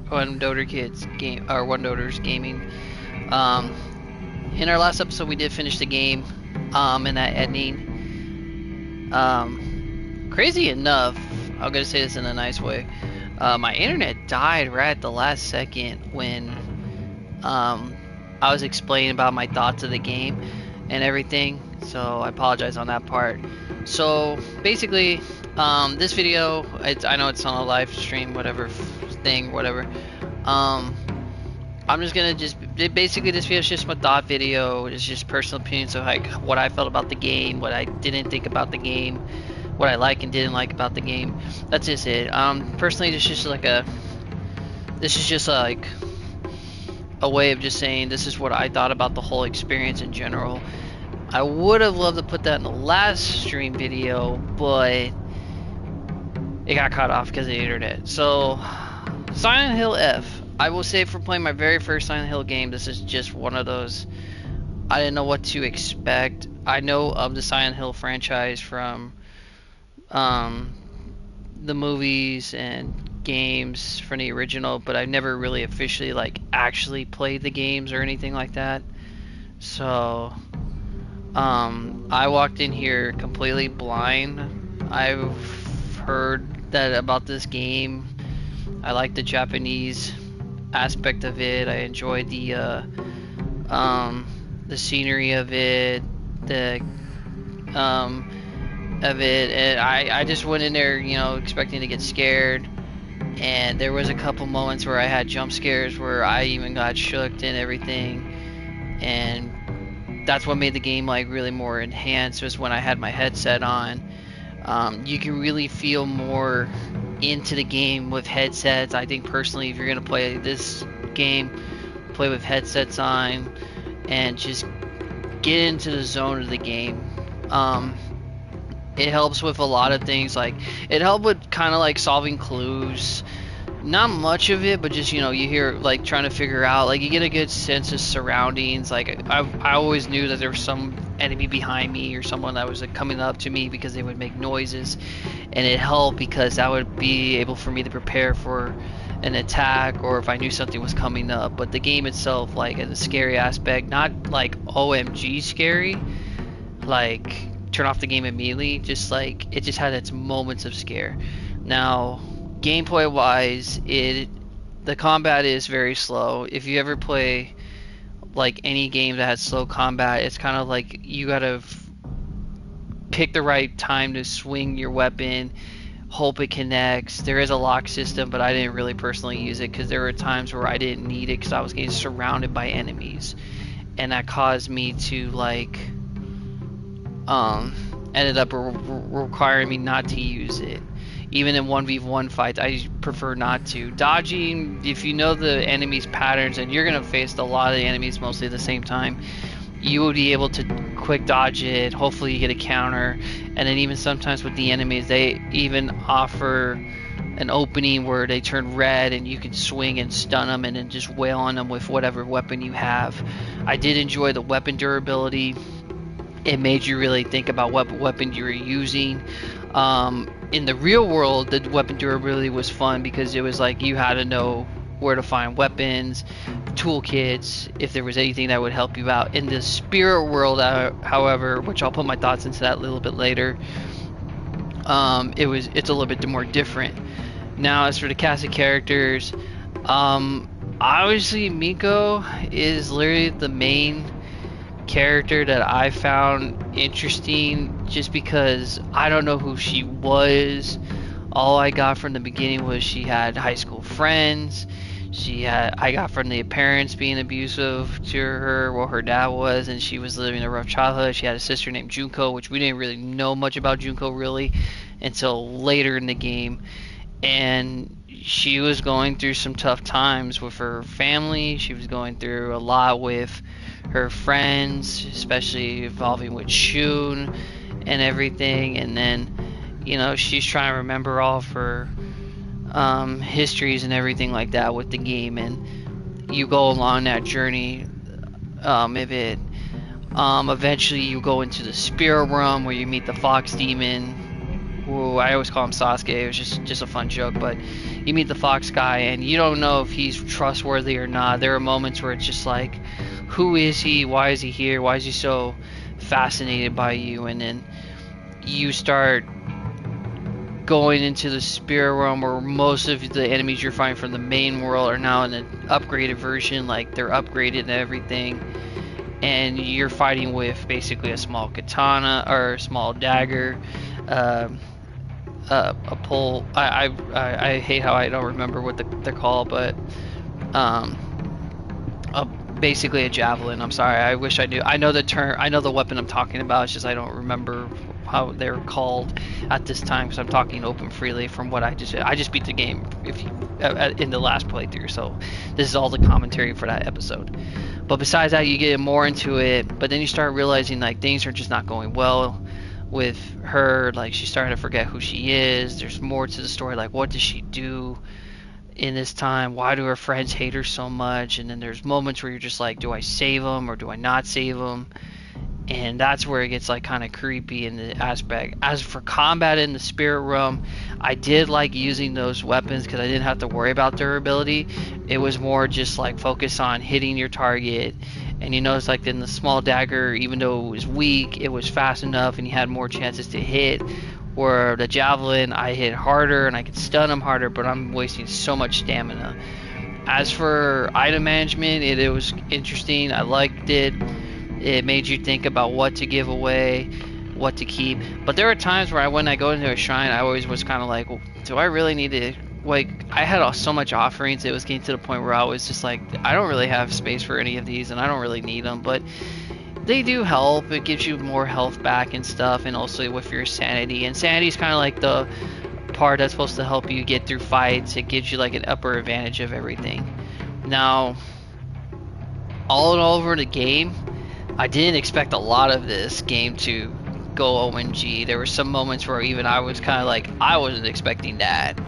One Doter Kids game or One Doter's Gaming. Um, in our last episode, we did finish the game. In that ending. Crazy enough, I'm gonna say this in a nice way. My internet died right at the last second when I was explaining about my thoughts of the game and everything. So I apologize on that part. So basically, this video, I know it's on a live stream, whatever thing, whatever. Um, I'm just gonna basically this video is just my thought video. It's just personal opinions of like what I felt about the game, what I didn't think about the game, what I like and didn't like about the game. That's just it. Personally, this is just like a way of just saying this is what I thought about the whole experience in general. I would have loved to put that in the last stream video, but it got cut off because of the internet. So, Silent Hill F. I will say for playing my very first Silent Hill game, this is just one of those. I didn't know what to expect. I know of the Silent Hill franchise from the movies and games from the original, but I've never really officially like actually played the games or anything like that. So I walked in here completely blind. I've heard that about this game. I like the Japanese aspect of it. I enjoyed the scenery of it, the of it, and I just went in there, you know, expecting to get scared. And there was a couple moments where I had jump scares where I even got shook and everything. And that's what made the game like really more enhanced was when I had my headset on. You can really feel more into the game with headsets. I think personally, if you're gonna play this game, play with headsets on and just get into the zone of the game. It helps with a lot of things. Like it helped with kind of like solving clues. Not much of it, but just, you know, you hear like trying to figure out, like you get a good sense of surroundings. Like I always knew that there was some enemy behind me or someone that was like, coming up to me because they would make noises, and it helped because that would be able for me to prepare for an attack or if I knew something was coming up. But the game itself, like the scary aspect, not like OMG scary, like turn off the game immediately, just like it just had its moments of scare. Now gameplay wise, the combat is very slow. If you ever play like any game that has slow combat, it's kind of like you gotta pick the right time to swing your weapon, hope it connects. There is a lock system, but I didn't really personally use it because there were times where I didn't need it because I was getting surrounded by enemies, and that caused me to like ended up requiring me not to use it. Even in 1v1 fights, I prefer not to. Dodging, if you know the enemy's patterns, and you're going to face a lot of the enemies mostly at the same time, you will be able to quick dodge it. Hopefully you get a counter. And then even sometimes with the enemies, they even offer an opening where they turn red and you can swing and stun them and then just wail on them with whatever weapon you have. I did enjoy the weapon durability. It made you really think about what weapon you were using. In the real world, the weapon durability was fun because it was like you had to know where to find weapons, toolkits, if there was anything that would help you out. In the spirit world, however, which I'll put my thoughts into that a little bit later, it's a little bit more different. Now, as for the cast of characters, obviously Miko is literally the main character that I found interesting just because I don't know who she was. All I got from the beginning was she had high school friends. I got from the parents being abusive to her, well, her dad was, and she was living a rough childhood. She had a sister named Junko, which we didn't really know much about Junko really until later in the game. And she was going through some tough times with her family. She was going through a lot with her friends, especially involving with Shun and everything. And then, you know, she's trying to remember all of her histories and everything like that with the game. And you go along that journey eventually you go into the spirit realm where you meet the fox demon, who I always call him Sasuke. It was just a fun joke, but you meet the fox guy and you don't know if he's trustworthy or not. There are moments where it's just like, who is he? Why is he here? Why is he so fascinated by you? And then you start going into the spirit realm, where most of the enemies you're fighting from the main world are now in an upgraded version, like they're upgraded and everything, and you're fighting with basically a small katana or a small dagger, a pole. I hate how I don't remember what they're called, but basically a javelin. I'm sorry, I wish I knew. I know the term, I know the weapon I'm talking about. It's just I don't remember how they're called at this time, because I'm talking open freely from what I just beat the game in the last playthrough, so this is all the commentary for that episode. But besides that, you get more into it, but then you start realizing like things are just not going well with her. Like, she's starting to forget who she is. There's more to the story, like what does she do in this time? Why do her friends hate her so much? And then there's moments where you're just like, do I save them or do I not save them? And that's where it gets like kind of creepy in the aspect. As for combat in the spirit realm, I did like using those weapons because I didn't have to worry about durability. It was more just like focus on hitting your target. And you notice like in the small dagger, even though it was weak, it was fast enough and you had more chances to hit. Where the javelin, I hit harder and I could stun them harder, but I'm wasting so much stamina. As for item management, it was interesting. I liked it. It made you think about what to give away, what to keep. But there are times where when I go into a shrine, I always was kind of like, well, do I really need to, like, I had so much offerings, it was getting to the point where I was just like, I don't really have space for any of these and I don't really need them, but they do help. It gives you more health back and stuff, and also with your sanity. And sanity is kind of like the part that's supposed to help you get through fights. It gives you like an upper advantage of everything. Now, all in all over the game, I didn't expect a lot of this game to go OMG. There were some moments where even I was kind of like, I wasn't expecting that.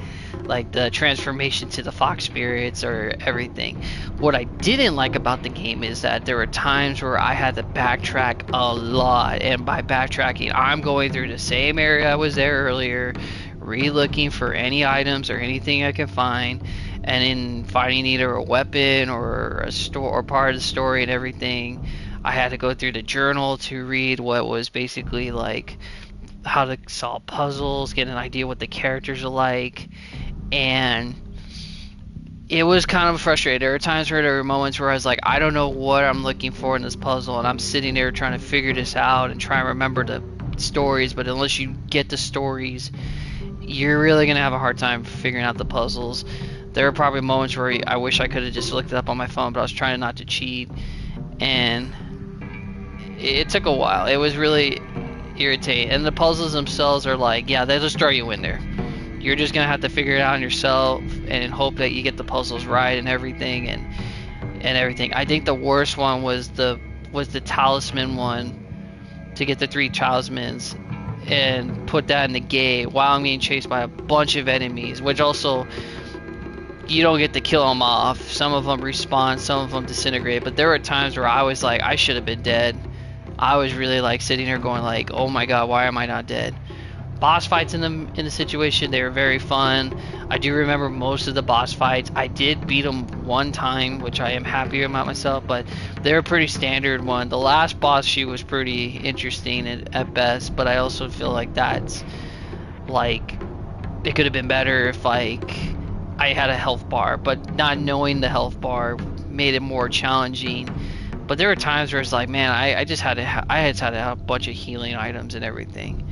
Like the transformation to the fox spirits or everything. What I didn't like about the game is that there were times where I had to backtrack a lot. And by backtracking, I'm going through the same area I was there earlier, re-looking for any items or anything I can find, and in finding either a weapon or a store or part of the story and everything, I had to go through the journal to read what was basically like how to solve puzzles, get an idea what the characters are like, and it was kind of frustrating. There were times where there were moments where I was like, I don't know what I'm looking for in this puzzle, and I'm sitting there trying to figure this out and try and remember the stories, but unless you get the stories, you're really going to have a hard time figuring out the puzzles. There are probably moments where I wish I could have just looked it up on my phone, but I was trying not to cheat, and it took a while. It was really irritating. And the puzzles themselves are like, yeah, they'll just throw you in there. You're just gonna have to figure it out yourself and hope that you get the puzzles right and everything and everything. I think the worst one was the talisman one, to get the 3 talismans and put that in the gate while I'm getting chased by a bunch of enemies, which also you don't get to kill them off. Some of them respawn, some of them disintegrate, but there were times where I was like, I should have been dead. I was really like sitting there going like, oh my god, why am I not dead? Boss fights in the situation, they were very fun. I do remember most of the boss fights. I did beat them one time, which I am happy about myself, but they're a pretty standard one. The last boss, she was pretty interesting at best, but I also feel like that's like, it could have been better if like I had a health bar, but not knowing the health bar made it more challenging. But there were times where it's like, man, I just had to have a bunch of healing items and everything.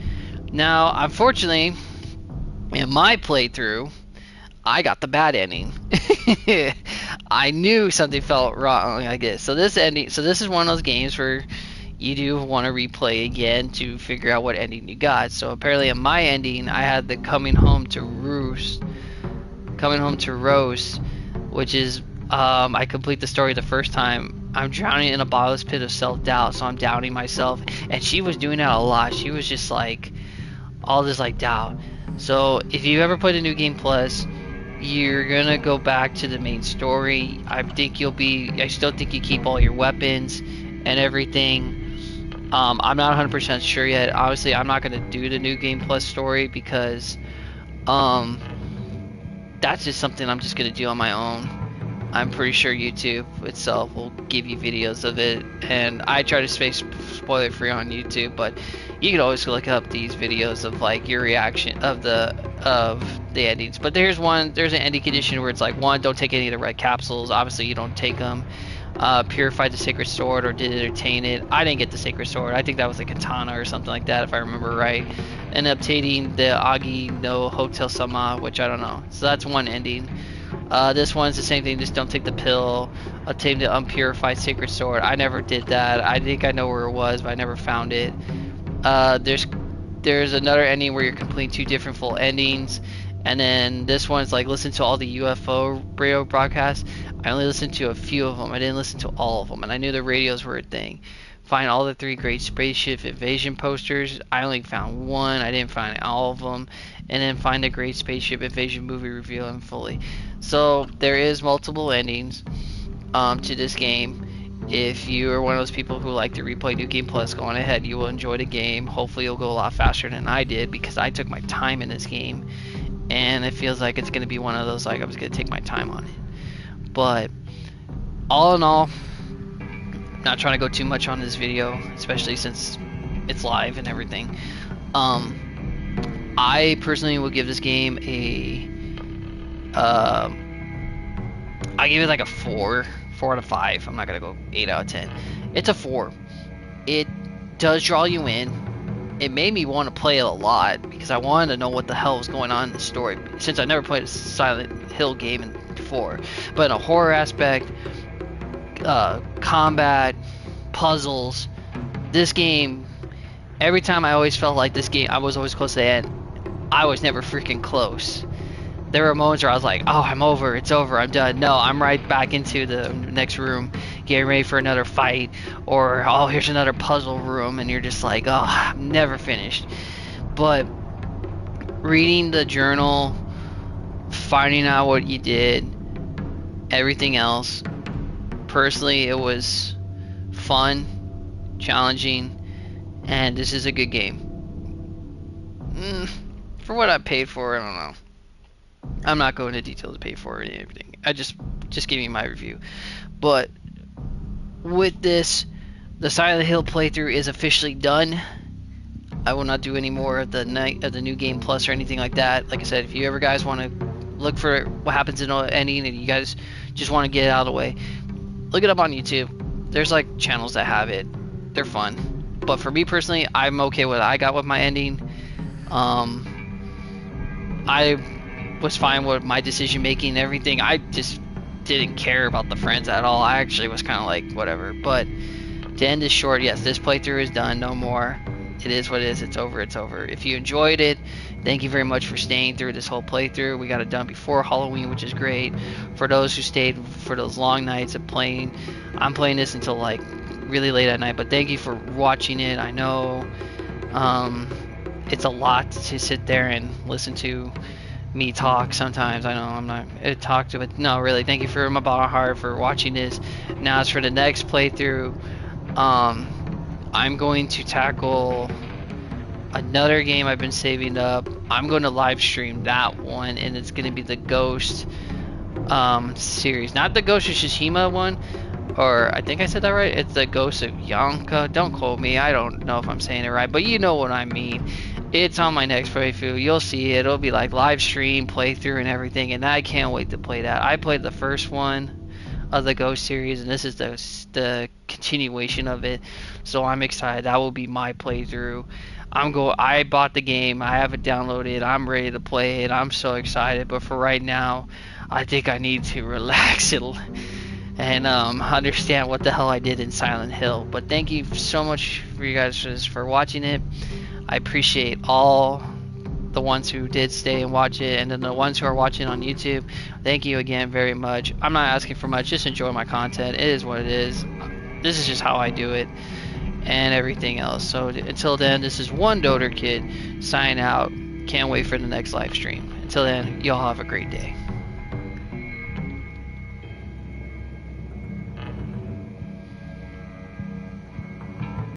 Now, unfortunately, in my playthrough, I got the bad ending. I knew something felt wrong, I guess. So this is one of those games where you do want to replay again to figure out what ending you got. So apparently in my ending, I had the coming home to roost, which is I complete the story the first time. I'm drowning in a bottomless pit of self-doubt, so I'm doubting myself, and she was doing that a lot. She was just like all this like doubt. So if you ever put a New Game Plus, you're gonna go back to the main story. I still think you keep all your weapons and everything. I'm not 100% sure yet. Obviously, I'm not gonna do the New Game Plus story because that's just something I'm just gonna do on my own. I'm pretty sure YouTube itself will give you videos of it, and I try to stay spoiler free on YouTube, but you can always look up these videos of like your reaction of the endings. But there's an ending condition where it's like, one, don't take any of the red capsules. Obviously you don't take them. Purified the sacred sword or did it attain it. I didn't get the sacred sword. I think that was a katana or something like that if I remember right. And obtaining the Agi no Hotel Sama, which I don't know. So that's one ending. This one's the same thing, just don't take the pill. Obtain the unpurified sacred sword. I never did that. I think I know where it was, but I never found it. There's another ending where you're completing 2 different full endings. And then this one's like, listen to all the UFO radio broadcasts. I only listened to a few of them. I didn't listen to all of them, and I knew the radios were a thing. Find all the 3 great spaceship invasion posters. I only found one. I didn't find all of them. And then find the great spaceship invasion movie reveal and fully. So there is multiple endings to this game. If you are one of those people who like to replay New Game Plus, go on ahead. You will enjoy the game. Hopefully you'll go a lot faster than I did, because I took my time in this game. And it feels like it's going to be one of those, like, I was going to take my time on it. But all in all, not trying to go too much on this video, especially since it's live and everything. I personally will give this game I give it like a 4 out of 5. I'm not gonna go 8 out of 10. It's a 4. It does draw you in. It made me want to play it a lot because I wanted to know what the hell was going on in the story, since I never played a Silent Hill game before. But in a horror aspect, combat, puzzles, this game, every time I always felt like this game, I was always close to the end. I was never freaking close. There were moments where I was like, oh, I'm over, it's over, I'm done. No, I'm right back into the next room, getting ready for another fight, or, oh, here's another puzzle room, and you're just like, oh, I'm never finished. But reading the journal, finding out what you did, everything else, personally, it was fun, challenging, and this is a good game. For what I paid for, I don't know. I'm not going into details to pay for it and everything. I just gave you my review. But with this, the Silent Hill playthrough is officially done. I will not do any more of the New Game Plus or anything like that. Like I said, if you ever guys want to look for what happens in the ending and you guys just want to get it out of the way, look it up on YouTube. There's like channels that have it. They're fun. But for me personally, I'm okay with what I got with my ending. I was fine with my decision making and everything. I just didn't care about the friends at all. I actually was kind of like, whatever. But to end this short, yes, this playthrough is done. No more. It is what it is. It's over. It's over. If you enjoyed it, thank you very much for staying through this whole playthrough. We got it done before Halloween, which is great. For those who stayed for those long nights of playing, I'm playing this until like really late at night. But thank you for watching it. I know it's a lot to sit there and listen to me talk sometimes. I know I'm not talk to it. No, really, thank you from my bottom of my heart for watching this. Now as for the next playthrough, I'm going to tackle another game I've been saving up. I'm going to live stream that one, and it's going to be the Ghost series, not the Ghost of Tsushima one, or I think I said that right. It's the Ghost of Yonka. Don't quote me. I don't know if I'm saying it right, but you know what I mean. It's on my next playthrough. You'll see it. It'll be like live stream, playthrough, and everything, and I can't wait to play that. I played the first one of the Ghost series, and this is the continuation of it, so I'm excited. That will be my playthrough. I bought the game. I have it downloaded. I'm ready to play it. I'm so excited, but for right now, I think I need to relax it and understand what the hell I did in Silent Hill. But thank you so much for you guys for watching it. I appreciate all the ones who did stay and watch it, and then the ones who are watching on YouTube. Thank you again very much. I'm not asking for much. Just enjoy my content. It is what it is. This is just how I do it and everything else. So until then, this is One Doter Kid signing out. Can't wait for the next live stream. Until then, y'all have a great day.